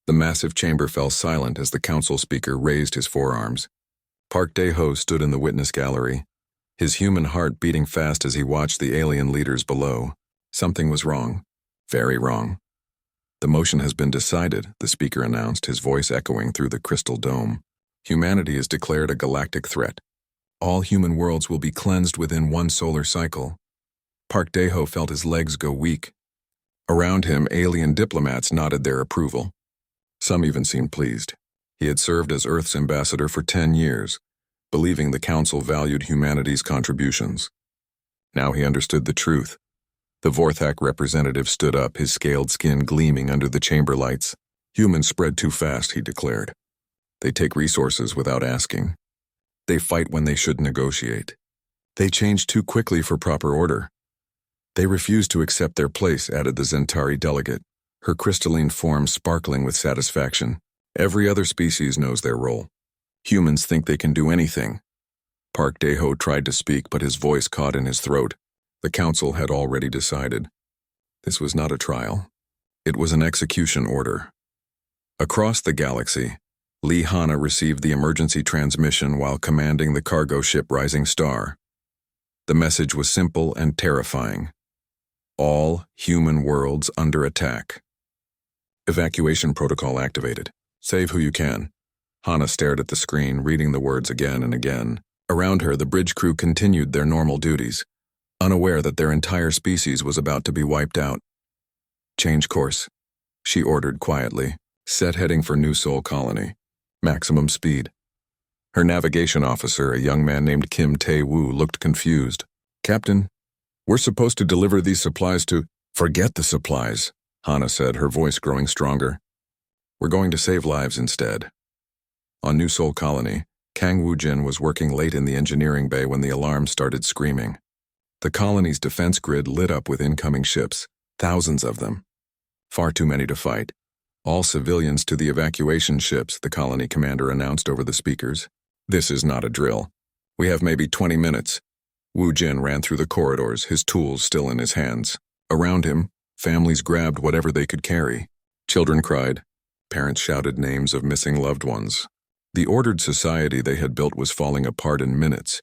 The massive chamber fell silent as the council speaker raised his forearms. Park Dae-ho stood in the witness gallery, his human heart beating fast as he watched the alien leaders below. Something was wrong. Very wrong. "The motion has been decided," the speaker announced, his voice echoing through the crystal dome. "Humanity is declared a galactic threat. All human worlds will be cleansed within one solar cycle." Park Dae-ho felt his legs go weak. Around him, alien diplomats nodded their approval. Some even seemed pleased. He had served as Earth's ambassador for 10 years, believing the Council valued humanity's contributions. Now he understood the truth. The Vorthak representative stood up, his scaled skin gleaming under the chamber lights. "Humans spread too fast," he declared. "They take resources without asking. They fight when they should negotiate. They change too quickly for proper order. They refuse to accept their place," added the Zentari delegate, her crystalline form sparkling with satisfaction. "Every other species knows their role. Humans think they can do anything." Park Dae-ho tried to speak, but his voice caught in his throat. The council had already decided. This was not a trial. It was an execution order. Across the galaxy, Lee Hana received the emergency transmission while commanding the cargo ship Rising Star. The message was simple and terrifying. All human worlds under attack. Evacuation protocol activated. Save who you can. Hana stared at the screen, reading the words again and again. Around her, the bridge crew continued their normal duties, unaware that their entire species was about to be wiped out. "Change course," she ordered quietly. "Set heading for New Sol Colony. Maximum speed." Her navigation officer, a young man named Kim Tae-woo, looked confused. "Captain, we're supposed to deliver these supplies to—" "Forget the supplies," Hana said, her voice growing stronger. "We're going to save lives instead." On New Sol Colony, Kang Woo-jin was working late in the engineering bay when the alarm started screaming. The colony's defense grid lit up with incoming ships, thousands of them. Far too many to fight. "All civilians to the evacuation ships," the colony commander announced over the speakers. "This is not a drill. We have maybe 20 minutes. Woo-jin ran through the corridors, his tools still in his hands. Around him, families grabbed whatever they could carry. Children cried. Parents shouted names of missing loved ones. The ordered society they had built was falling apart in minutes.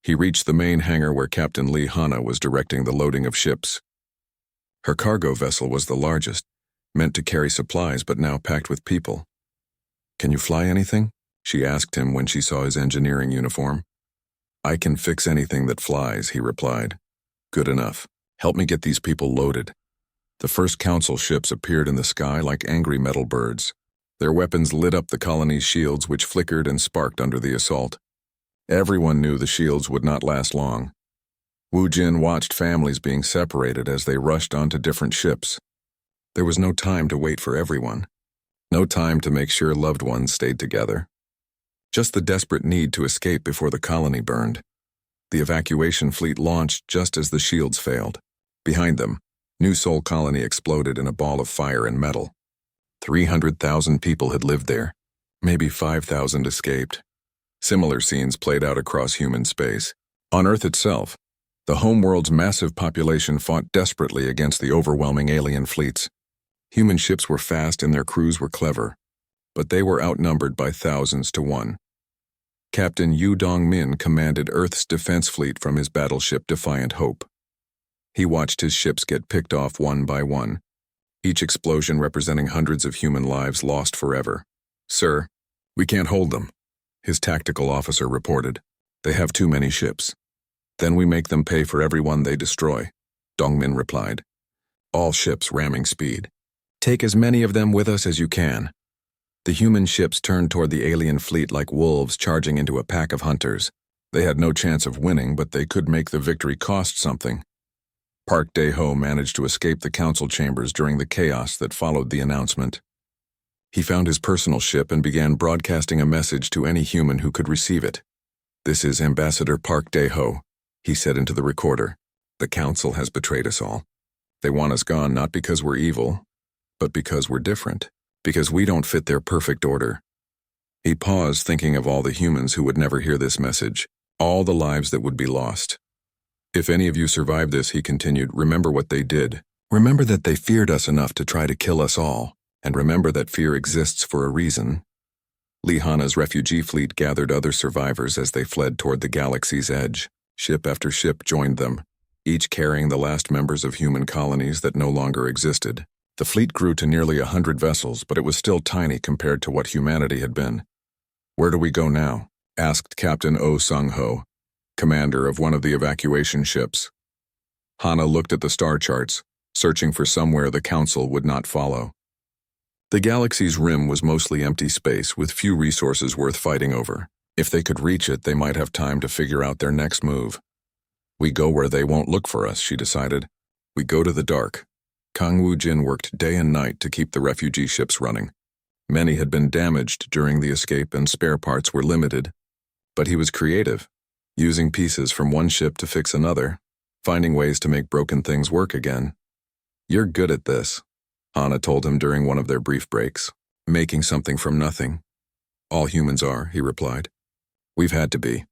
He reached the main hangar where Captain Lee Hana was directing the loading of ships. Her cargo vessel was the largest, meant to carry supplies but now packed with people. "Can you fly anything?" she asked him when she saw his engineering uniform. "I can fix anything that flies," he replied. "Good enough. Help me get these people loaded." The first council ships appeared in the sky like angry metal birds. Their weapons lit up the colony's shields, which flickered and sparked under the assault. Everyone knew the shields would not last long. Woo-jin watched families being separated as they rushed onto different ships. There was no time to wait for everyone. No time to make sure loved ones stayed together. Just the desperate need to escape before the colony burned. The evacuation fleet launched just as the shields failed. Behind them, New Sol Colony exploded in a ball of fire and metal. 300,000 people had lived there. Maybe 5,000 escaped. Similar scenes played out across human space. On Earth itself, the homeworld's massive population fought desperately against the overwhelming alien fleets. Human ships were fast and their crews were clever, but they were outnumbered by thousands to one. Captain Yu Dong-min commanded Earth's defense fleet from his battleship Defiant Hope. He watched his ships get picked off one by one, each explosion representing hundreds of human lives lost forever. "Sir, we can't hold them," his tactical officer reported. "They have too many ships." "Then we make them pay for every one they destroy," Dong-min replied. "All ships ramming speed. Take as many of them with us as you can." The human ships turned toward the alien fleet like wolves charging into a pack of hunters. They had no chance of winning, but they could make the victory cost something. Park Dae-ho managed to escape the council chambers during the chaos that followed the announcement. He found his personal ship and began broadcasting a message to any human who could receive it. "This is Ambassador Park Dae-ho," he said into the recorder. "The council has betrayed us all. They want us gone not because we're evil, but because we're different, because we don't fit their perfect order." He paused, thinking of all the humans who would never hear this message, all the lives that would be lost. "If any of you survive this," he continued, "remember what they did. Remember that they feared us enough to try to kill us all. And remember that fear exists for a reason. Lihana's refugee fleet gathered other survivors as they fled toward the galaxy's edge. Ship after ship joined them, each carrying the last members of human colonies that no longer existed. The fleet grew to nearly 100 vessels, but it was still tiny compared to what humanity had been. "Where do we go now?" asked Captain Oh Sung-ho, commander of one of the evacuation ships. Hana looked at the star charts, searching for somewhere the Council would not follow. The galaxy's rim was mostly empty space with few resources worth fighting over. If they could reach it, they might have time to figure out their next move. "We go where they won't look for us," she decided. "We go to the dark." Kang Woo-jin worked day and night to keep the refugee ships running. Many had been damaged during the escape and spare parts were limited. But he was creative, using pieces from one ship to fix another, finding ways to make broken things work again. "You're good at this," Hana told him during one of their brief breaks. "Making something from nothing." "All humans are," he replied. "We've had to be."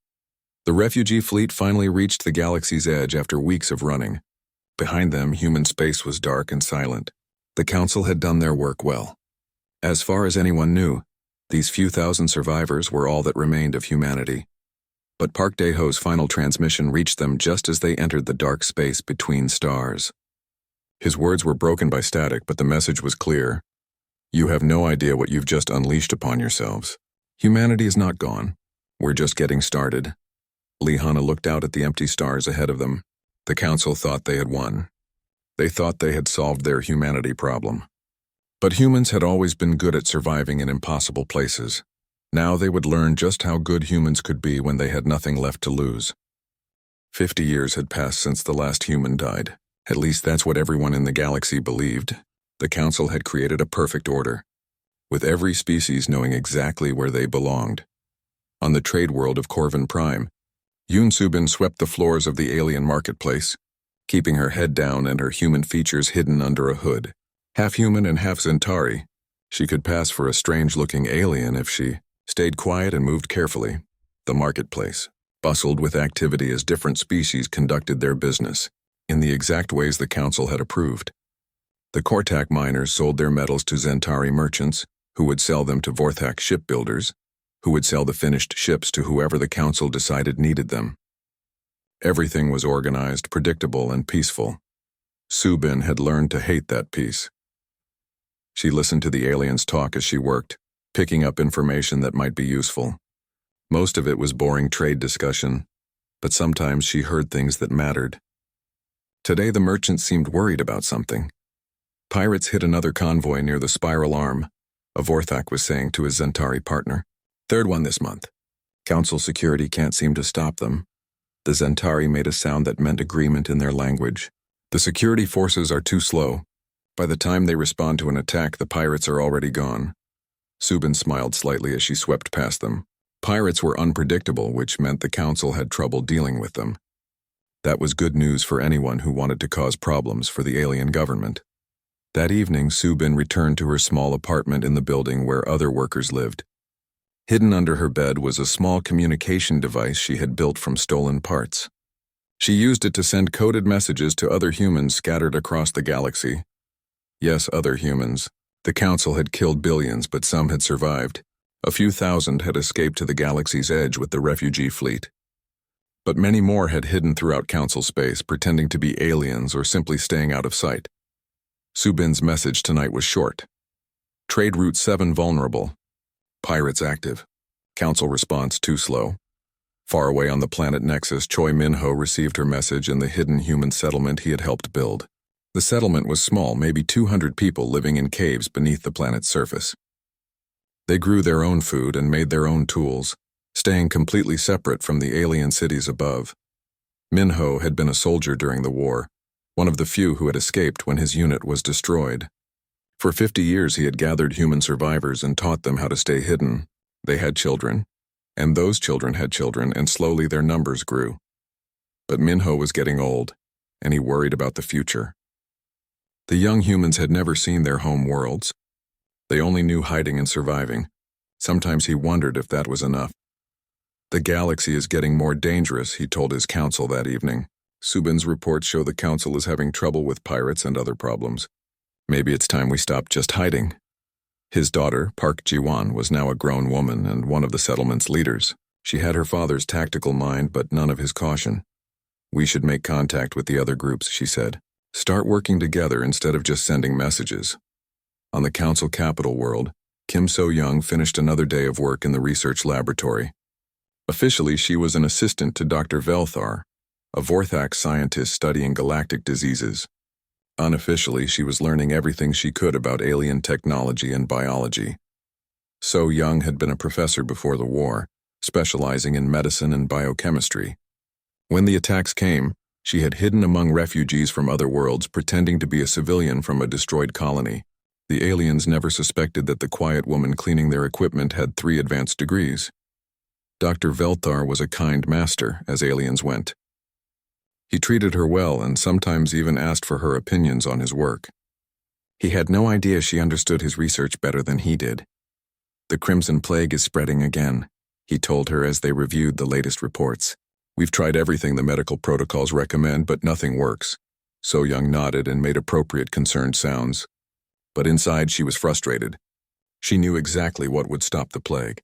The refugee fleet finally reached the galaxy's edge after weeks of running. Behind them, human space was dark and silent. The Council had done their work well. As far as anyone knew, these few thousand survivors were all that remained of humanity. But Park Dae-ho's final transmission reached them just as they entered the dark space between stars. His words were broken by static, but the message was clear. "You have no idea what you've just unleashed upon yourselves. Humanity is not gone. We're just getting started." Lihana looked out at the empty stars ahead of them. The Council thought they had won. They thought they had solved their humanity problem. But humans had always been good at surviving in impossible places. Now they would learn just how good humans could be when they had nothing left to lose. 50 years had passed since the last human died. At least that's what everyone in the galaxy believed. The Council had created a perfect order, with every species knowing exactly where they belonged. On the trade world of Corvin Prime, Yoon Subin swept the floors of the alien marketplace, keeping her head down and her human features hidden under a hood. Half human and half Zentari, she could pass for a strange-looking alien if she stayed quiet and moved carefully. The marketplace bustled with activity as different species conducted their business, in the exact ways the Council had approved. The Kortak miners sold their metals to Zentari merchants, who would sell them to Vorthak shipbuilders, who would sell the finished ships to whoever the Council decided needed them. Everything was organized, predictable, and peaceful. Subin had learned to hate that peace. She listened to the aliens talk as she worked, picking up information that might be useful. Most of it was boring trade discussion, but sometimes she heard things that mattered. Today the merchant seemed worried about something. "Pirates hit another convoy near the Spiral Arm," a Vorthak was saying to his Zentari partner. "Third one this month. Council security can't seem to stop them." The Zentari made a sound that meant agreement in their language. "The security forces are too slow. By the time they respond to an attack, the pirates are already gone." Subin smiled slightly as she swept past them. Pirates were unpredictable, which meant the Council had trouble dealing with them. That was good news for anyone who wanted to cause problems for the alien government. That evening, Subin returned to her small apartment in the building where other workers lived. Hidden under her bed was a small communication device she had built from stolen parts. She used it to send coded messages to other humans scattered across the galaxy. Yes, other humans. The Council had killed billions, but some had survived. A few thousand had escaped to the galaxy's edge with the refugee fleet. But many more had hidden throughout Council space, pretending to be aliens or simply staying out of sight. Subin's message tonight was short. Trade Route 7 vulnerable. Pirates active. Council response too slow. Far away on the planet Nexus, Choi Min-ho received her message in the hidden human settlement he had helped build. The settlement was small, maybe 200 people living in caves beneath the planet's surface. They grew their own food and made their own tools, staying completely separate from the alien cities above. Min-ho had been a soldier during the war, one of the few who had escaped when his unit was destroyed. For 50 years he had gathered human survivors and taught them how to stay hidden. They had children, and those children had children, and slowly their numbers grew. But Min-ho was getting old, and he worried about the future. The young humans had never seen their home worlds. They only knew hiding and surviving. Sometimes he wondered if that was enough. "The galaxy is getting more dangerous," he told his council that evening. "Subin's reports show the Council is having trouble with pirates and other problems. Maybe it's time we stop just hiding." His daughter, Park Ji-won, was now a grown woman and one of the settlement's leaders. She had her father's tactical mind but none of his caution. "We should make contact with the other groups," she said. "Start working together instead of just sending messages." On the council capital world, Kim So-young finished another day of work in the research laboratory. Officially, she was an assistant to Dr. Velthar, a Vorthax scientist studying galactic diseases. Unofficially, she was learning everything she could about alien technology and biology. So-young had been a professor before the war, specializing in medicine and biochemistry. When the attacks came, she had hidden among refugees from other worlds, pretending to be a civilian from a destroyed colony. The aliens never suspected that the quiet woman cleaning their equipment had 3 advanced degrees. Dr. Velthar was a kind master, as aliens went. He treated her well and sometimes even asked for her opinions on his work. He had no idea she understood his research better than he did. "The Crimson Plague is spreading again," he told her as they reviewed the latest reports. "We've tried everything the medical protocols recommend, but nothing works." So-young nodded and made appropriate concerned sounds. But inside she was frustrated. She knew exactly what would stop the plague.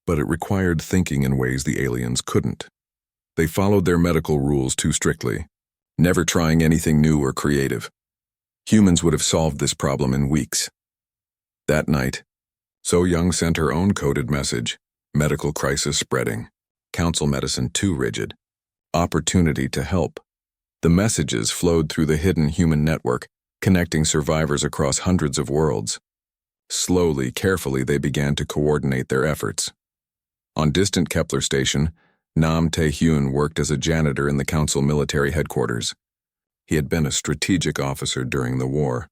But it required thinking in ways the aliens couldn't. They followed their medical rules too strictly, never trying anything new or creative. Humans would have solved this problem in weeks. That night, So-young sent her own coded message: medical crisis spreading, council medicine too rigid, opportunity to help. The messages flowed through the hidden human network, connecting survivors across hundreds of worlds. Slowly, carefully, they began to coordinate their efforts. On distant Kepler station, Nam Tae-hyun worked as a janitor in the council military headquarters. He had been a strategic officer during the war,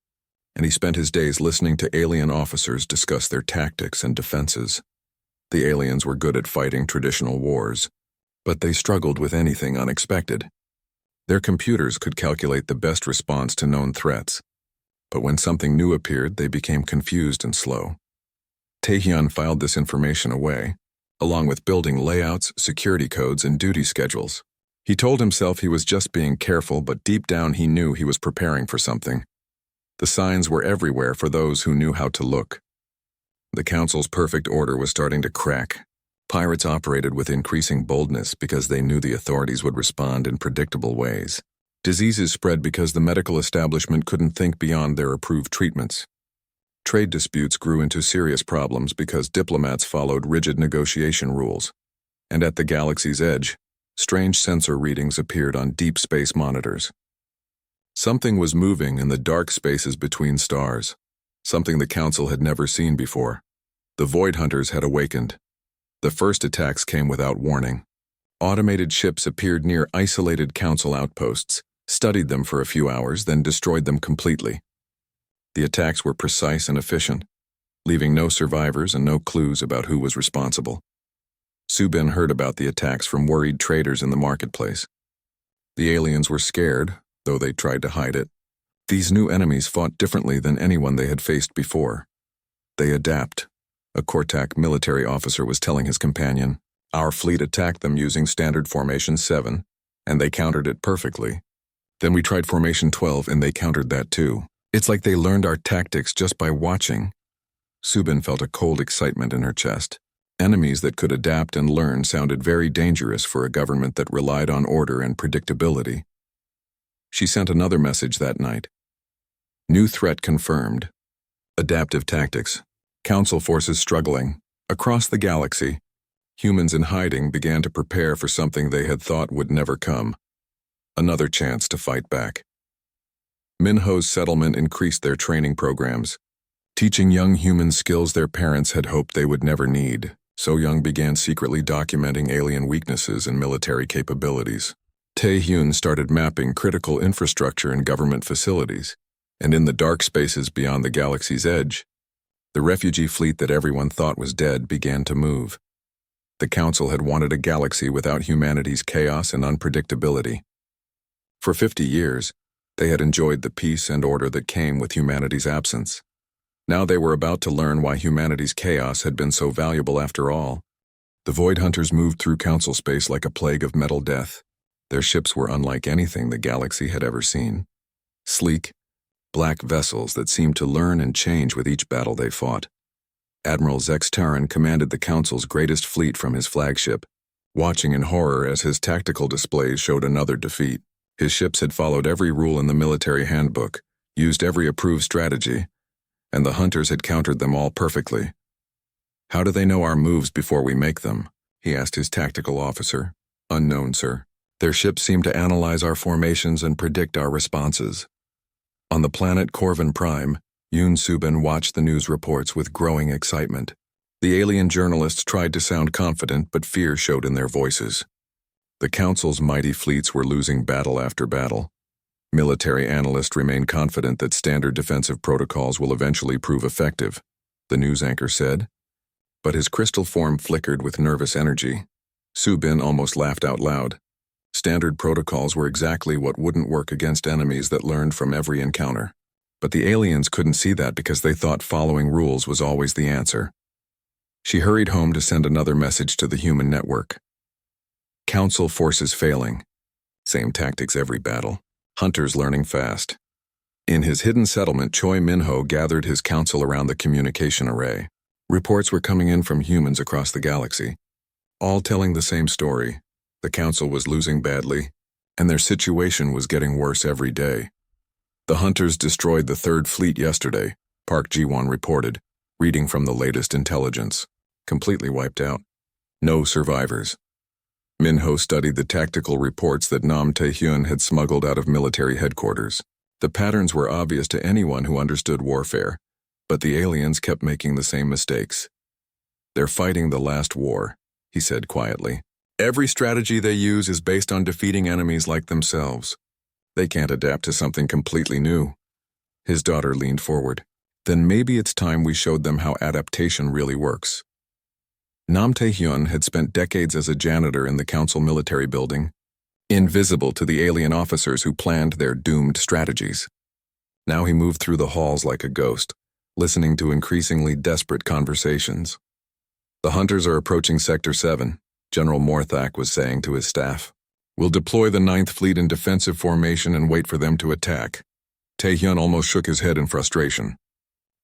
and he spent his days listening to alien officers discuss their tactics and defenses. The aliens were good at fighting traditional wars, but they struggled with anything unexpected. Their computers could calculate the best response to known threats, but when something new appeared, they became confused and slow. Tae-hyun filed this information away, along with building layouts, security codes, and duty schedules. He told himself he was just being careful, but deep down he knew he was preparing for something. The signs were everywhere for those who knew how to look. The council's perfect order was starting to crack. Pirates operated with increasing boldness because they knew the authorities would respond in predictable ways. Diseases spread because the medical establishment couldn't think beyond their approved treatments. Trade disputes grew into serious problems because diplomats followed rigid negotiation rules. And at the galaxy's edge, strange sensor readings appeared on deep space monitors. Something was moving in the dark spaces between stars, something the Council had never seen before. The Void Hunters had awakened. The first attacks came without warning. Automated ships appeared near isolated Council outposts, studied them for a few hours, then destroyed them completely. The attacks were precise and efficient, leaving no survivors and no clues about who was responsible. Subin heard about the attacks from worried traders in the marketplace. The aliens were scared, though they tried to hide it. These new enemies fought differently than anyone they had faced before. They adapt, a Kortak military officer was telling his companion. Our fleet attacked them using standard formation 7, and they countered it perfectly. Then we tried formation 12, and they countered that too. It's like they learned our tactics just by watching. Subin felt a cold excitement in her chest. Enemies that could adapt and learn sounded very dangerous for a government that relied on order and predictability. She sent another message that night. New threat confirmed. Adaptive tactics. Council forces struggling. Across the galaxy, humans in hiding began to prepare for something they had thought would never come. Another chance to fight back. Minho's settlement increased their training programs, teaching young humans skills their parents had hoped they would never need. So-young began secretly documenting alien weaknesses and military capabilities. Tae-hyun started mapping critical infrastructure and government facilities, and in the dark spaces beyond the galaxy's edge, the refugee fleet that everyone thought was dead began to move. The Council had wanted a galaxy without humanity's chaos and unpredictability. For 50 years, they had enjoyed the peace and order that came with humanity's absence. Now they were about to learn why humanity's chaos had been so valuable after all. The Void Hunters moved through Council space like a plague of metal death. Their ships were unlike anything the galaxy had ever seen. Sleek, black vessels that seemed to learn and change with each battle they fought. Admiral Zextaran commanded the Council's greatest fleet from his flagship, watching in horror as his tactical displays showed another defeat. His ships had followed every rule in the military handbook, used every approved strategy, and the hunters had countered them all perfectly. "How do they know our moves before we make them?" he asked his tactical officer. "Unknown, sir. Their ships seem to analyze our formations and predict our responses." On the planet Corvin Prime, Yoon Subin watched the news reports with growing excitement. The alien journalists tried to sound confident, but fear showed in their voices. The Council's mighty fleets were losing battle after battle. Military analysts remain confident that standard defensive protocols will eventually prove effective, the news anchor said. But his crystal form flickered with nervous energy. Subin almost laughed out loud. Standard protocols were exactly what wouldn't work against enemies that learned from every encounter. But the aliens couldn't see that because they thought following rules was always the answer. She hurried home to send another message to the human network. Council forces failing. Same tactics every battle. Hunters learning fast. In his hidden settlement, Choi Minho gathered his council around the communication array. Reports were coming in from humans across the galaxy, all telling the same story. The council was losing badly, and their situation was getting worse every day. "The hunters destroyed the Third Fleet yesterday," Park Ji-won reported, reading from the latest intelligence. "Completely wiped out. No survivors." Minho studied the tactical reports that Nam Tae-hyun had smuggled out of military headquarters. The patterns were obvious to anyone who understood warfare, but the aliens kept making the same mistakes. "They're fighting the last war," he said quietly. "Every strategy they use is based on defeating enemies like themselves. They can't adapt to something completely new." His daughter leaned forward. "Then maybe it's time we showed them how adaptation really works." Nam Tae-hyun had spent decades as a janitor in the Council military building, invisible to the alien officers who planned their doomed strategies. Now he moved through the halls like a ghost, listening to increasingly desperate conversations. "The hunters are approaching Sector 7, General Morthak was saying to his staff. "We'll deploy the 9th Fleet in defensive formation and wait for them to attack." Tae-hyun almost shook his head in frustration.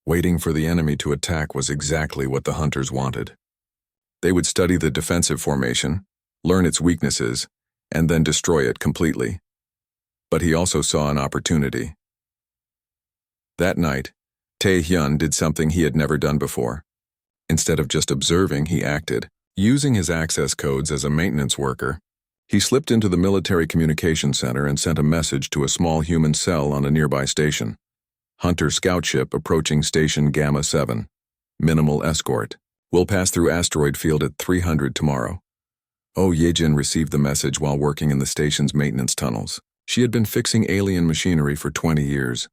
Waiting for the enemy to attack was exactly what the hunters wanted. They would study the defensive formation, learn its weaknesses, and then destroy it completely. But he also saw an opportunity. That night, Tae-hyun did something he had never done before. Instead of just observing, he acted. Using his access codes as a maintenance worker, he slipped into the military communication center and sent a message to a small human cell on a nearby station. "Hunter scout ship approaching station Gamma 7. Minimal escort. Will pass through asteroid field at 300 tomorrow." Oh Yejin received the message while working in the station's maintenance tunnels. She had been fixing alien machinery for 20 years,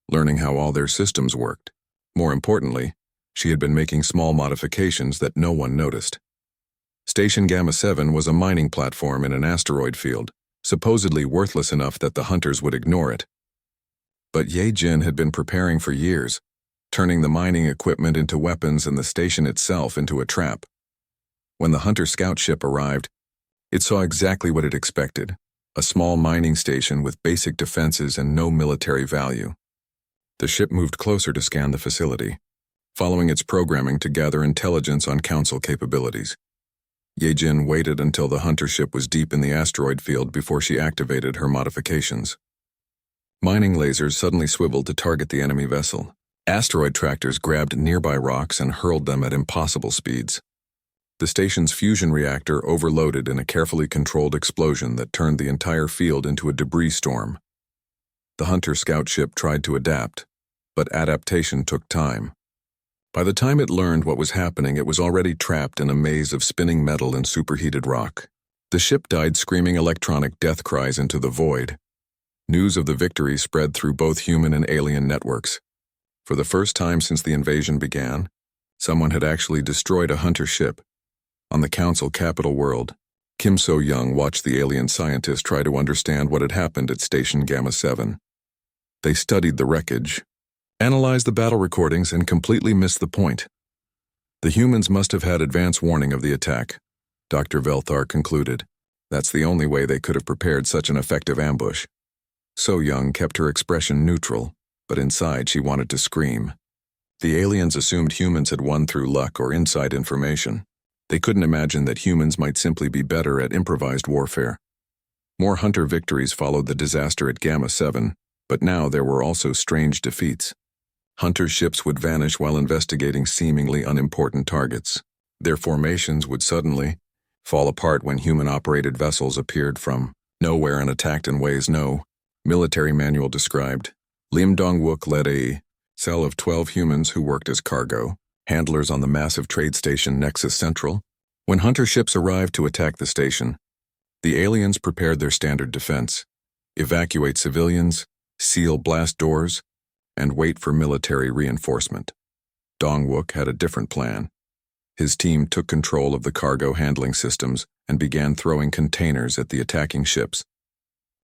learning how all their systems worked. More importantly, she had been making small modifications that no one noticed. Station Gamma 7 was a mining platform in an asteroid field, supposedly worthless enough that the hunters would ignore it. But Ye Jin had been preparing for years, turning the mining equipment into weapons and the station itself into a trap. When the hunter scout ship arrived, it saw exactly what it expected, a small mining station with basic defenses and no military value. The ship moved closer to scan the facility, following its programming to gather intelligence on Council capabilities. Ye-jin waited until the hunter ship was deep in the asteroid field before she activated her modifications. Mining lasers suddenly swiveled to target the enemy vessel. Asteroid tractors grabbed nearby rocks and hurled them at impossible speeds. The station's fusion reactor overloaded in a carefully controlled explosion that turned the entire field into a debris storm. The hunter scout ship tried to adapt, but adaptation took time. By the time it learned what was happening, it was already trapped in a maze of spinning metal and superheated rock. The ship died screaming electronic death cries into the void. News of the victory spread through both human and alien networks. For the first time since the invasion began, someone had actually destroyed a hunter ship. On the Council capital world, Kim So-young watched the alien scientists try to understand what had happened at Station Gamma 7. They studied the wreckage, analyzed the battle recordings, and completely missed the point. The humans must have had advance warning of the attack, Dr. Velthar concluded. That's the only way they could have prepared such an effective ambush. So-young kept her expression neutral, but inside she wanted to scream. The aliens assumed humans had won through luck or inside information. They couldn't imagine that humans might simply be better at improvised warfare. More hunter victories followed the disaster at Gamma 7, but now there were also strange defeats. Hunter ships would vanish while investigating seemingly unimportant targets. Their formations would suddenly fall apart when human-operated vessels appeared from nowhere and attacked in ways no military manual described. Lim Dong-wook led a cell of 12 humans who worked as cargo handlers on the massive trade station Nexus Central. When hunter ships arrived to attack the station, the aliens prepared their standard defense: evacuate civilians, seal blast doors, and wait for military reinforcement. Dong-wook had a different plan. His team took control of the cargo handling systems and began throwing containers at the attacking ships.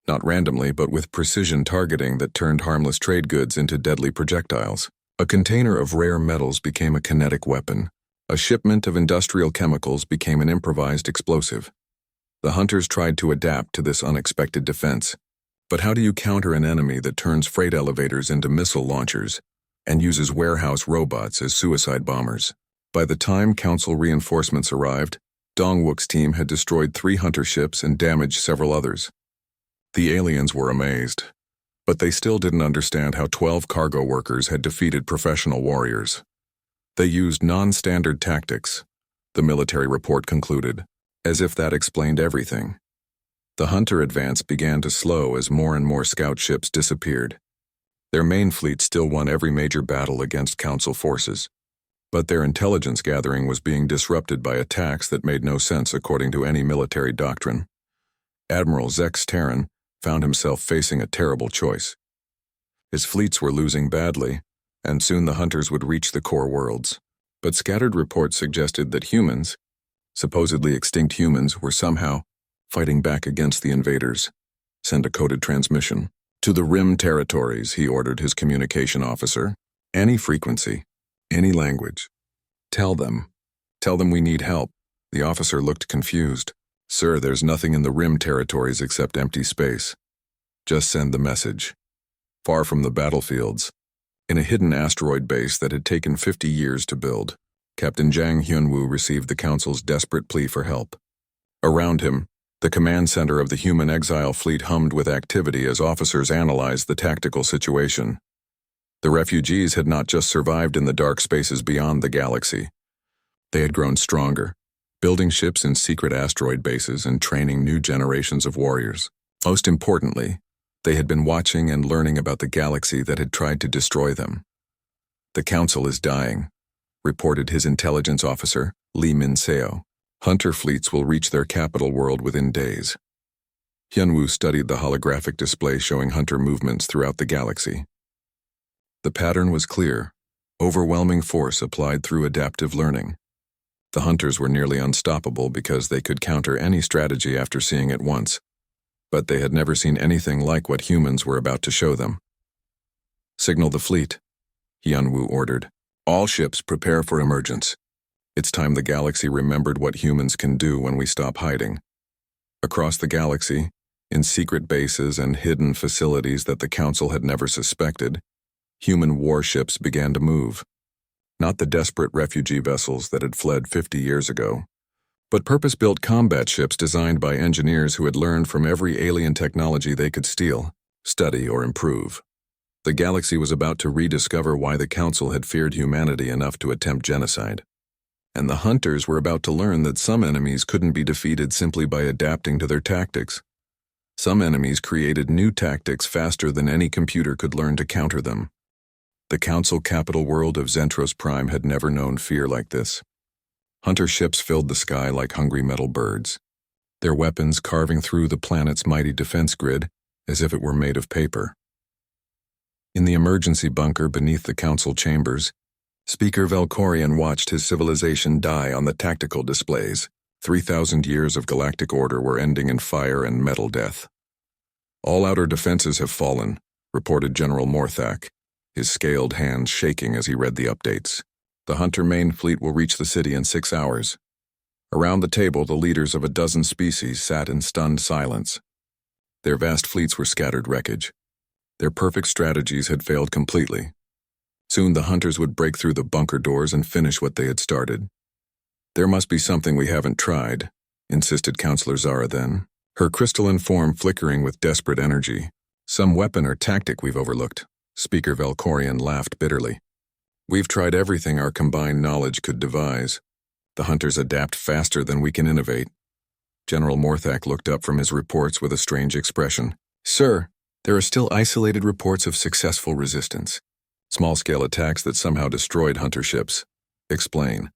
Not randomly, but with precision targeting that turned harmless trade goods into deadly projectiles. A container of rare metals became a kinetic weapon. A shipment of industrial chemicals became an improvised explosive. The hunters tried to adapt to this unexpected defense. But how do you counter an enemy that turns freight elevators into missile launchers and uses warehouse robots as suicide bombers? By the time Council reinforcements arrived, Dong-wook's team had destroyed 3 hunter ships and damaged several others. The aliens were amazed, but they still didn't understand how 12 cargo workers had defeated professional warriors. They used non-standard tactics, the military report concluded, as if that explained everything. The hunter advance began to slow as more and more scout ships disappeared. Their main fleet still won every major battle against Council forces, but their intelligence gathering was being disrupted by attacks that made no sense according to any military doctrine. Admiral Zex Terran found himself facing a terrible choice. His fleets were losing badly, and soon the hunters would reach the core worlds. But scattered reports suggested that humans, supposedly extinct humans, were somehow fighting back against the invaders. Send a coded transmission. To the Rim territories, he ordered his communication officer. Any frequency, any language. Tell them we need help. The officer looked confused. Sir, there's nothing in the Rim territories except empty space. Just send the message. Far from the battlefields, in a hidden asteroid base that had taken 50 years to build, Captain Jang Hyunwoo received the Council's desperate plea for help. Around him, the command center of the human exile fleet hummed with activity as officers analyzed the tactical situation. The refugees had not just survived in the dark spaces beyond the galaxy. They had grown stronger, building ships in secret asteroid bases and training new generations of warriors. Most importantly, they had been watching and learning about the galaxy that had tried to destroy them. The Council is dying, reported his intelligence officer, Lee Min-seo. Hunter fleets will reach their capital world within days. Hyunwoo studied the holographic display showing hunter movements throughout the galaxy. The pattern was clear: overwhelming force applied through adaptive learning. The hunters were nearly unstoppable because they could counter any strategy after seeing it once, but they had never seen anything like what humans were about to show them. Signal the fleet, Hyunwoo ordered. All ships prepare for emergence. It's time the galaxy remembered what humans can do when we stop hiding. Across the galaxy, in secret bases and hidden facilities that the Council had never suspected, human warships began to move. Not the desperate refugee vessels that had fled 50 years ago, but purpose-built combat ships designed by engineers who had learned from every alien technology they could steal, study, or improve. The galaxy was about to rediscover why the Council had feared humanity enough to attempt genocide. And the hunters were about to learn that some enemies couldn't be defeated simply by adapting to their tactics. Some enemies created new tactics faster than any computer could learn to counter them. The Council capital world of Zentros Prime had never known fear like this. Hunter ships filled the sky like hungry metal birds, their weapons carving through the planet's mighty defense grid as if it were made of paper. In the emergency bunker beneath the Council chambers, Speaker Velkorian watched his civilization die on the tactical displays. 3,000 years of galactic order were ending in fire and metal death. All outer defenses have fallen, reported General Morthak, his scaled hands shaking as he read the updates. The Hunter main fleet will reach the city in 6 hours. Around the table, the leaders of a dozen species sat in stunned silence. Their vast fleets were scattered wreckage. Their perfect strategies had failed completely. Soon the hunters would break through the bunker doors and finish what they had started. "There must be something we haven't tried," insisted Counselor Zara then, her crystalline form flickering with desperate energy. "Some weapon or tactic we've overlooked." Speaker Valkorian laughed bitterly. "We've tried everything our combined knowledge could devise. The hunters adapt faster than we can innovate." General Morthak looked up from his reports with a strange expression. "Sir, there are still isolated reports of successful resistance. Small-scale attacks that somehow destroyed hunter ships. Explain.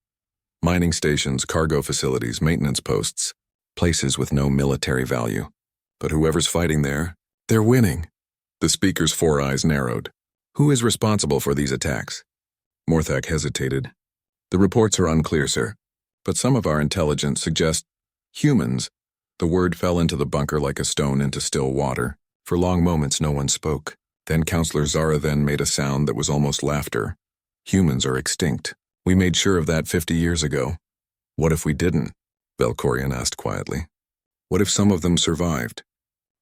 Mining stations, cargo facilities, maintenance posts, places with no military value. But whoever's fighting there, they're winning." The speaker's four eyes narrowed. "Who is responsible for these attacks?" Morthak hesitated. "The reports are unclear, sir, but some of our intelligence suggests humans." The word fell into the bunker like a stone into still water. For long moments no one spoke. Then Counselor Zara then made a sound that was almost laughter. "Humans are extinct. We made sure of that 50 years ago." "What if we didn't?" Valkorian asked quietly. "What if some of them survived?"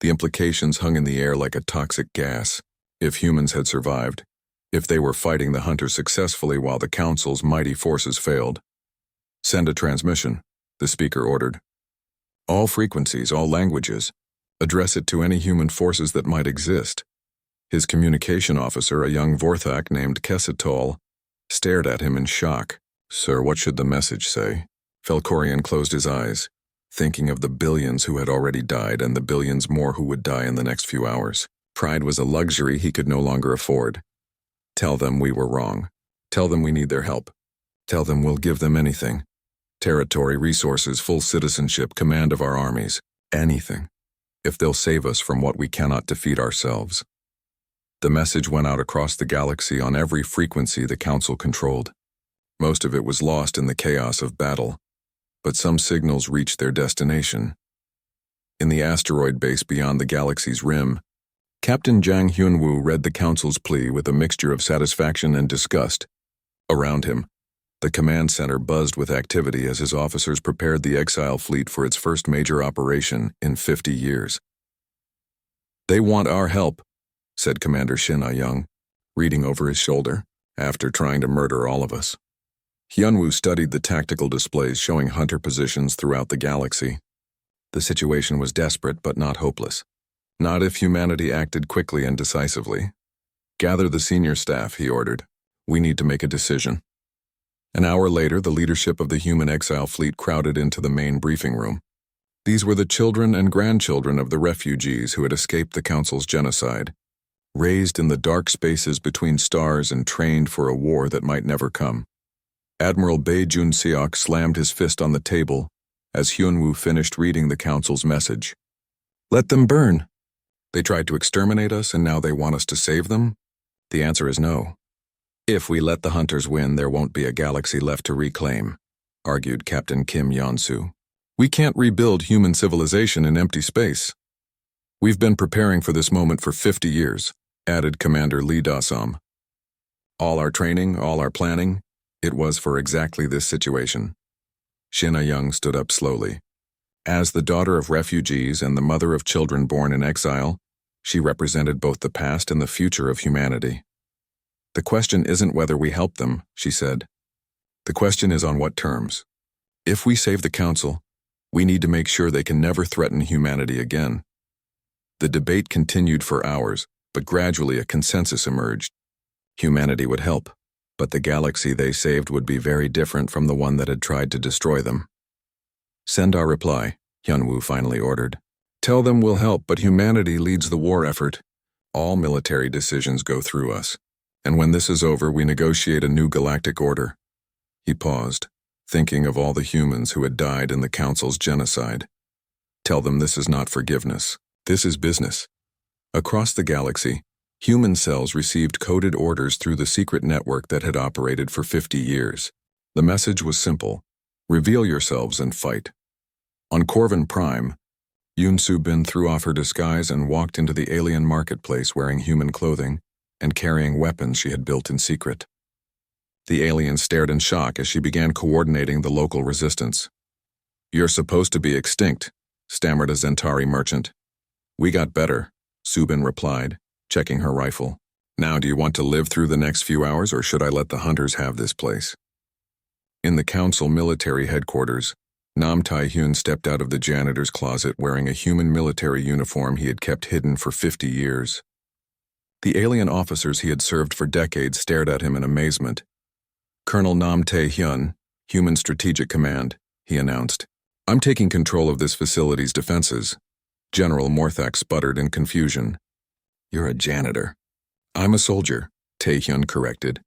The implications hung in the air like a toxic gas. If humans had survived, if they were fighting the hunters successfully while the Council's mighty forces failed. "Send a transmission," the speaker ordered. "All frequencies, all languages. Address it to any human forces that might exist." His communication officer, a young Vorthak named Kessetol, stared at him in shock. "Sir, what should the message say?" Valkorian closed his eyes, thinking of the billions who had already died and the billions more who would die in the next few hours. Pride was a luxury he could no longer afford. "Tell them we were wrong. Tell them we need their help. Tell them we'll give them anything. Territory, resources, full citizenship, command of our armies. Anything. If they'll save us from what we cannot defeat ourselves." The message went out across the galaxy on every frequency the Council controlled. Most of it was lost in the chaos of battle, but some signals reached their destination. In the asteroid base beyond the galaxy's rim, Captain Zhang Hyunwoo read the Council's plea with a mixture of satisfaction and disgust. Around him, the command center buzzed with activity as his officers prepared the exile fleet for its first major operation in 50 years. "They want our help," said Commander Shin Ah-young, reading over his shoulder, "after trying to murder all of us." Hyunwoo studied the tactical displays showing hunter positions throughout the galaxy. The situation was desperate but not hopeless. Not if humanity acted quickly and decisively. "Gather the senior staff," he ordered. "We need to make a decision." An hour later, the leadership of the human exile fleet crowded into the main briefing room. These were the children and grandchildren of the refugees who had escaped the Council's genocide, raised in the dark spaces between stars and trained for a war that might never come. Admiral Bae Jun-seok slammed his fist on the table as Hyunwoo finished reading the Council's message. "Let them burn. They tried to exterminate us and now they want us to save them? The answer is no. If we let the hunters win, there won't be a galaxy left to reclaim," argued Captain Kim Yeon-soo. "We can't rebuild human civilization in empty space. We've been preparing for this moment for 50 years, added Commander Lee Da-sam. All our training, all our planning, it was for exactly this situation. Shin Ah-young stood up slowly. As the daughter of refugees and the mother of children born in exile, she represented both the past and the future of humanity. "The question isn't whether we help them," she said. "The question is on what terms. If we save the Council, we need to make sure they can never threaten humanity again." The debate continued for hours, but gradually a consensus emerged. Humanity would help, but the galaxy they saved would be very different from the one that had tried to destroy them. "Send our reply," Hyunwoo finally ordered. "Tell them we'll help, but humanity leads the war effort. All military decisions go through us. And when this is over, we negotiate a new galactic order." He paused, thinking of all the humans who had died in the Council's genocide. "Tell them this is not forgiveness. This is business." Across the galaxy, human cells received coded orders through the secret network that had operated for 50 years. The message was simple: reveal yourselves and fight. On Corvin Prime, Yoon Soo-bin threw off her disguise and walked into the alien marketplace wearing human clothing and carrying weapons she had built in secret. The alien stared in shock as she began coordinating the local resistance. "You're supposed to be extinct," stammered a Zentari merchant. "We got better," Soo-bin replied, checking her rifle. Now, do you want to live through the next few hours, or should I let the hunters have this place? In the council military headquarters, Nam Tai-hyun stepped out of the janitor's closet wearing a human military uniform he had kept hidden for 50 years. The alien officers he had served for decades stared at him in amazement. "Colonel Nam Tae-hyun, Human Strategic Command," he announced. "I'm taking control of this facility's defenses." General Morthak sputtered in confusion. "You're a janitor." "I'm a soldier," Tae-hyun corrected.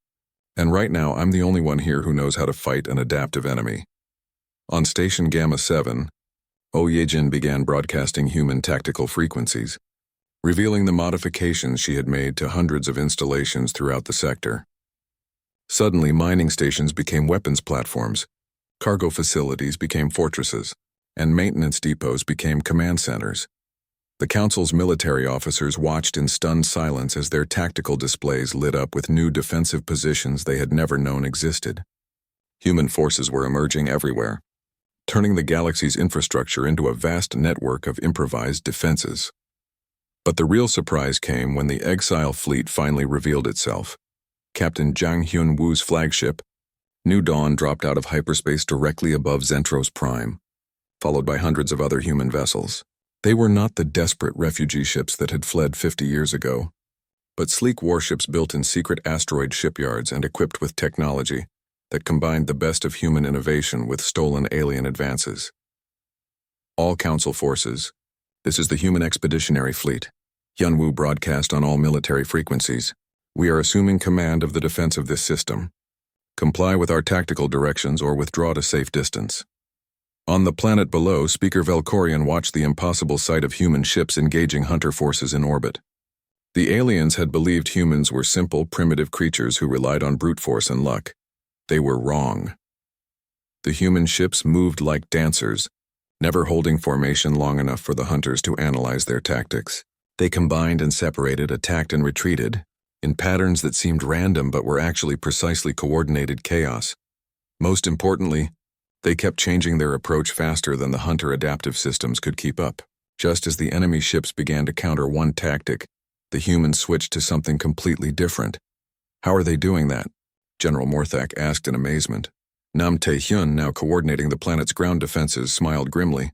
"And right now I'm the only one here who knows how to fight an adaptive enemy." On Station Gamma 7, Oh Ye-jin began broadcasting human tactical frequencies, revealing the modifications she had made to hundreds of installations throughout the sector. Suddenly, mining stations became weapons platforms, cargo facilities became fortresses, and maintenance depots became command centers. The Council's military officers watched in stunned silence as their tactical displays lit up with new defensive positions they had never known existed. Human forces were emerging everywhere, turning the galaxy's infrastructure into a vast network of improvised defenses. But the real surprise came when the Exile Fleet finally revealed itself. Captain Jang Hyun-woo's flagship, New Dawn, dropped out of hyperspace directly above Zentros Prime, followed by hundreds of other human vessels. They were not the desperate refugee ships that had fled 50 years ago, but sleek warships built in secret asteroid shipyards and equipped with technology that combined the best of human innovation with stolen alien advances. "All Council forces, this is the Human Expeditionary Fleet." Hyun-woo broadcast on all military frequencies. "We are assuming command of the defense of this system. Comply with our tactical directions or withdraw to safe distance." On the planet below, Speaker Velkorian watched the impossible sight of human ships engaging hunter forces in orbit. The aliens had believed humans were simple, primitive creatures who relied on brute force and luck. They were wrong. The human ships moved like dancers, never holding formation long enough for the hunters to analyze their tactics. They combined and separated, attacked and retreated, in patterns that seemed random but were actually precisely coordinated chaos. Most importantly, they kept changing their approach faster than the hunter adaptive systems could keep up. Just as the enemy ships began to counter one tactic, the humans switched to something completely different. "How are they doing that?" General Morthak asked in amazement. Nam Tae-hyun, now coordinating the planet's ground defenses, smiled grimly.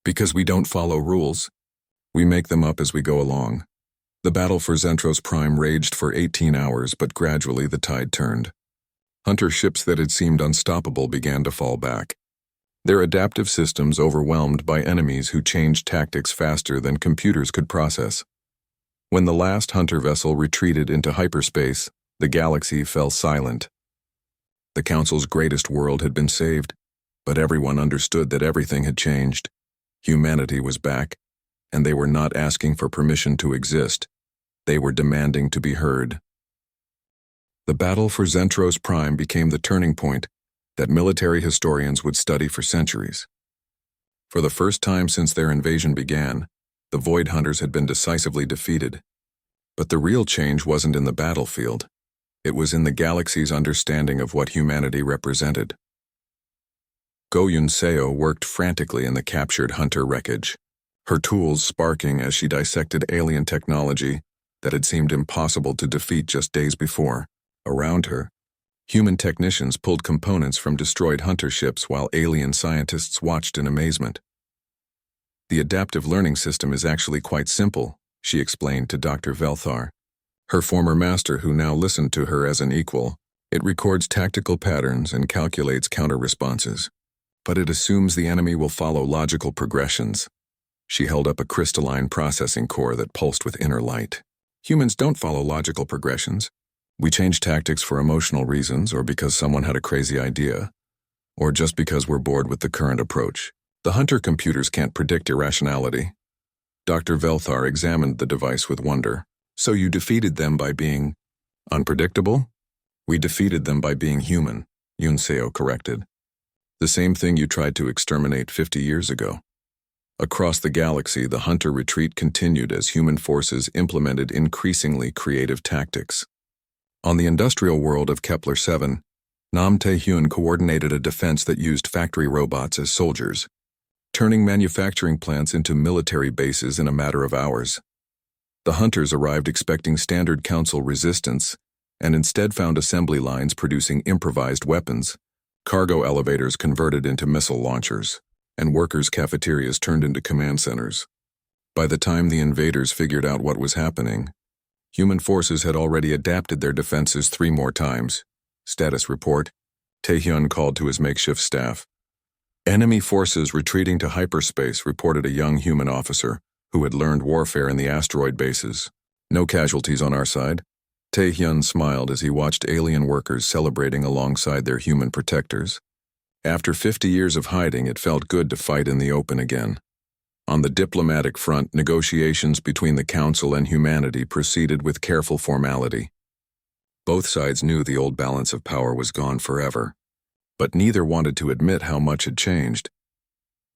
"Because we don't follow rules. We make them up as we go along." The battle for Zentros Prime raged for 18 hours, but gradually the tide turned. Hunter ships that had seemed unstoppable began to fall back, their adaptive systems overwhelmed by enemies who changed tactics faster than computers could process. When the last hunter vessel retreated into hyperspace, the galaxy fell silent. The Council's greatest world had been saved, but everyone understood that everything had changed. Humanity was back, and they were not asking for permission to exist. They were demanding to be heard. The battle for Zentros Prime became the turning point that military historians would study for centuries. For the first time since their invasion began, the Void Hunters had been decisively defeated. But the real change wasn't in the battlefield. It was in the galaxy's understanding of what humanity represented. Go Yun-seo worked frantically in the captured hunter wreckage, her tools sparking as she dissected alien technology that had seemed impossible to defeat just days before. Around her, human technicians pulled components from destroyed hunter ships while alien scientists watched in amazement. "The adaptive learning system is actually quite simple," she explained to Dr. Velthar, her former master who now listened to her as an equal. "It records tactical patterns and calculates counter-responses, but it assumes the enemy will follow logical progressions." She held up a crystalline processing core that pulsed with inner light. "Humans don't follow logical progressions. We change tactics for emotional reasons, or because someone had a crazy idea, or just because we're bored with the current approach. The hunter computers can't predict irrationality." Dr. Velthar examined the device with wonder. "So you defeated them by being unpredictable?" "We defeated them by being human," Yun-seo corrected. "The same thing you tried to exterminate 50 years ago." Across the galaxy, the hunter retreat continued as human forces implemented increasingly creative tactics. On the industrial world of Kepler-7, Nam Tae-hyun coordinated a defense that used factory robots as soldiers, turning manufacturing plants into military bases in a matter of hours. The hunters arrived expecting standard council resistance and instead found assembly lines producing improvised weapons, cargo elevators converted into missile launchers, and workers' cafeterias turned into command centers. By the time the invaders figured out what was happening, human forces had already adapted their defenses 3 more times. Status report. Taehyun called to his makeshift staff. Enemy forces retreating to hyperspace, reported a young human officer who had learned warfare in the asteroid bases. No casualties on our side. Taehyun smiled as he watched alien workers celebrating alongside their human protectors. After 50 years of hiding, it felt good to fight in the open again. On the diplomatic front, negotiations between the Council and humanity proceeded with careful formality. Both sides knew the old balance of power was gone forever, but neither wanted to admit how much had changed.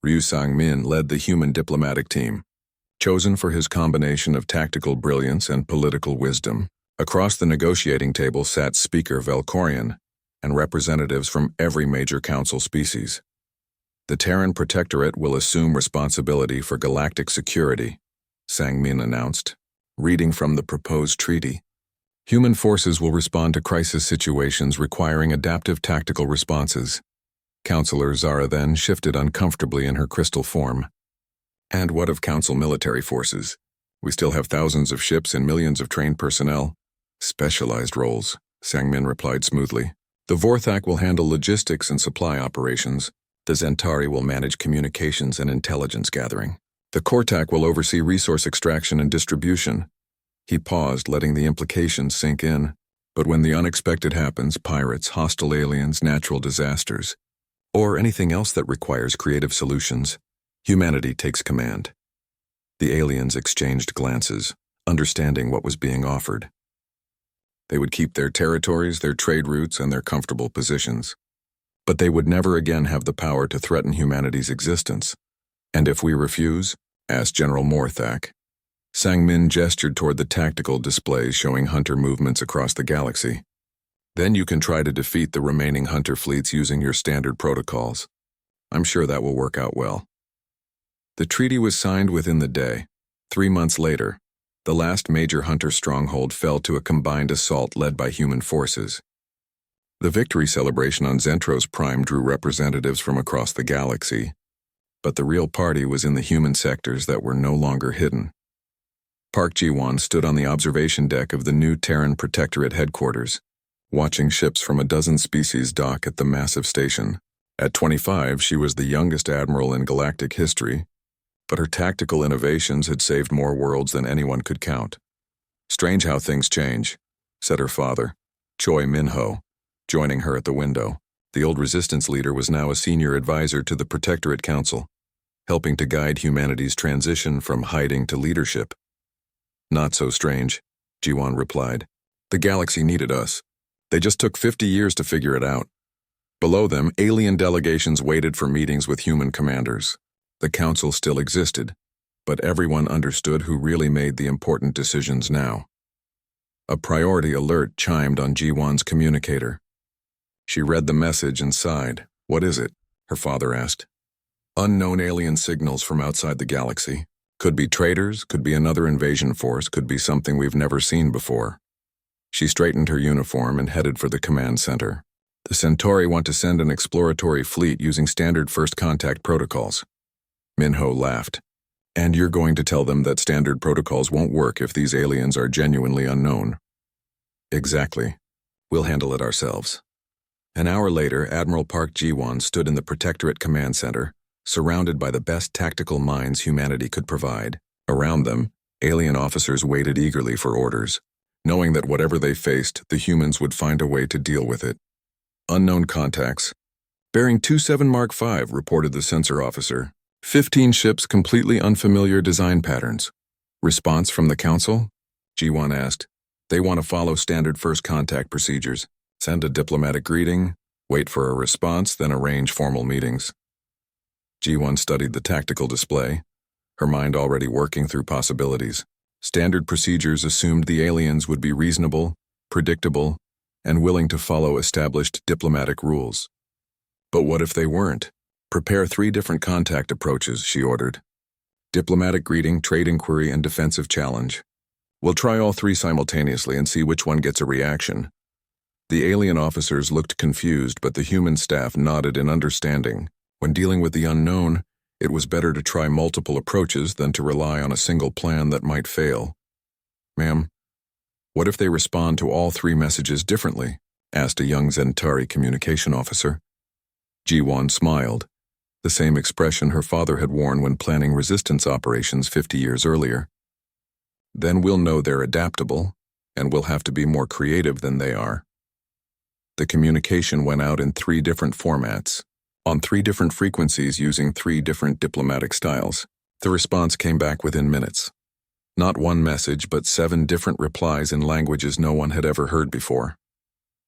Ryu Sang-min led the human diplomatic team. Chosen for his combination of tactical brilliance and political wisdom, across the negotiating table sat Speaker Valkorian and representatives from every major council species. The Terran Protectorate will assume responsibility for galactic security, Sang-min announced, reading from the proposed treaty. Human forces will respond to crisis situations requiring adaptive tactical responses. Counselor Zara then shifted uncomfortably in her crystal form. And what of Council military forces? We still have thousands of ships and millions of trained personnel. Specialized roles, Sang-min replied smoothly. The Vorthak will handle logistics and supply operations. The Zentari will manage communications and intelligence gathering. The Kortak will oversee resource extraction and distribution. He paused, letting the implications sink in. But when the unexpected happens, pirates, hostile aliens, natural disasters, or anything else that requires creative solutions, humanity takes command. The aliens exchanged glances, understanding what was being offered. They would keep their territories, their trade routes, and their comfortable positions. But they would never again have the power to threaten humanity's existence. And if we refuse? Asked General Morthak. Sang-min gestured toward the tactical displays showing hunter movements across the galaxy. Then you can try to defeat the remaining hunter fleets using your standard protocols. I'm sure that will work out well. The treaty was signed within the day. 3 months later, the last major hunter stronghold fell to a combined assault led by human forces. The victory celebration on Zentros Prime drew representatives from across the galaxy, but the real party was in the human sectors that were no longer hidden. Park Ji-won stood on the observation deck of the new Terran Protectorate headquarters, watching ships from a dozen species dock at the massive station. At 25, she was the youngest admiral in galactic history, but her tactical innovations had saved more worlds than anyone could count. Strange how things change, said her father, Choi Min-ho, joining her at the window. The old resistance leader was now a senior advisor to the Protectorate Council, helping to guide humanity's transition from hiding to leadership. Not so strange, Ji-won replied. The galaxy needed us. They just took 50 years to figure it out. Below them, alien delegations waited for meetings with human commanders. The council still existed, but everyone understood who really made the important decisions now. A priority alert chimed on Ji-won's communicator. She read the message and sighed. What is it? Her father asked. Unknown alien signals from outside the galaxy. Could be traders, could be another invasion force, could be something we've never seen before. She straightened her uniform and headed for the command center. The Centauri want to send an exploratory fleet using standard first contact protocols. Min-ho laughed. And you're going to tell them that standard protocols won't work if these aliens are genuinely unknown. Exactly. We'll handle it ourselves. An hour later, Admiral Park Ji-won stood in the Protectorate Command Center, surrounded by the best tactical minds humanity could provide. Around them, alien officers waited eagerly for orders, knowing that whatever they faced, the humans would find a way to deal with it. Unknown contacts. Bearing 27 Mark V, reported the sensor officer. 15 ships completely unfamiliar design patterns. Response from the Council? Ji-won asked. They want to follow standard first contact procedures. Send a diplomatic greeting, wait for a response, then arrange formal meetings. Ji-won studied the tactical display, her mind already working through possibilities. Standard procedures assumed the aliens would be reasonable, predictable, and willing to follow established diplomatic rules. But what if they weren't? Prepare 3 different contact approaches, she ordered. Diplomatic greeting, trade inquiry, and defensive challenge. We'll try all three simultaneously and see which one gets a reaction. The alien officers looked confused, but the human staff nodded in understanding. When dealing with the unknown, it was better to try multiple approaches than to rely on a single plan that might fail. "Ma'am, what if they respond to all three messages differently?" asked a young Zentari communication officer. Ji-won smiled, the same expression her father had worn when planning resistance operations 50 years earlier. "Then we'll know they're adaptable, and we'll have to be more creative than they are." The communication went out in 3 different formats, on 3 different frequencies using 3 different diplomatic styles. The response came back within minutes. Not one message, but 7 different replies in languages no one had ever heard before.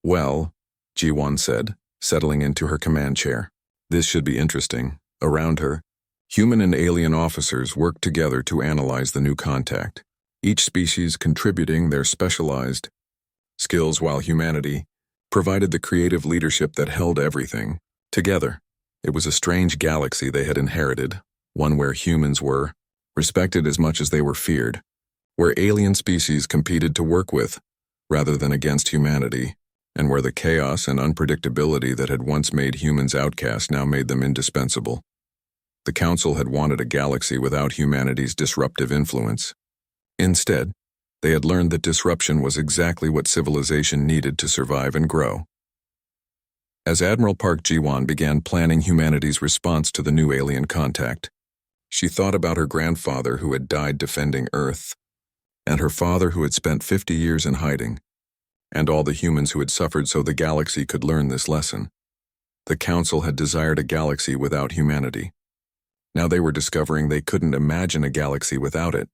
"Well," Ji-won said, settling into her command chair. "This should be interesting." Around her, human and alien officers worked together to analyze the new contact, each species contributing their specialized skills while humanity provided the creative leadership that held everything together. It was a strange galaxy they had inherited, one where humans were respected as much as they were feared, where alien species competed to work with, rather than against humanity, and where the chaos and unpredictability that had once made humans outcasts now made them indispensable. The Council had wanted a galaxy without humanity's disruptive influence. Instead, they had learned that disruption was exactly what civilization needed to survive and grow. As Admiral Park Ji-won began planning humanity's response to the new alien contact, she thought about her grandfather who had died defending Earth, and her father who had spent 50 years in hiding, and all the humans who had suffered so the galaxy could learn this lesson. The Council had desired a galaxy without humanity. Now they were discovering they couldn't imagine a galaxy without it.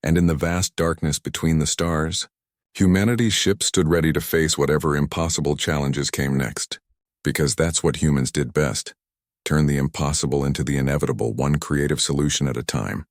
And in the vast darkness between the stars, humanity's ship stood ready to face whatever impossible challenges came next. Because that's what humans did best, turn the impossible into the inevitable, one creative solution at a time.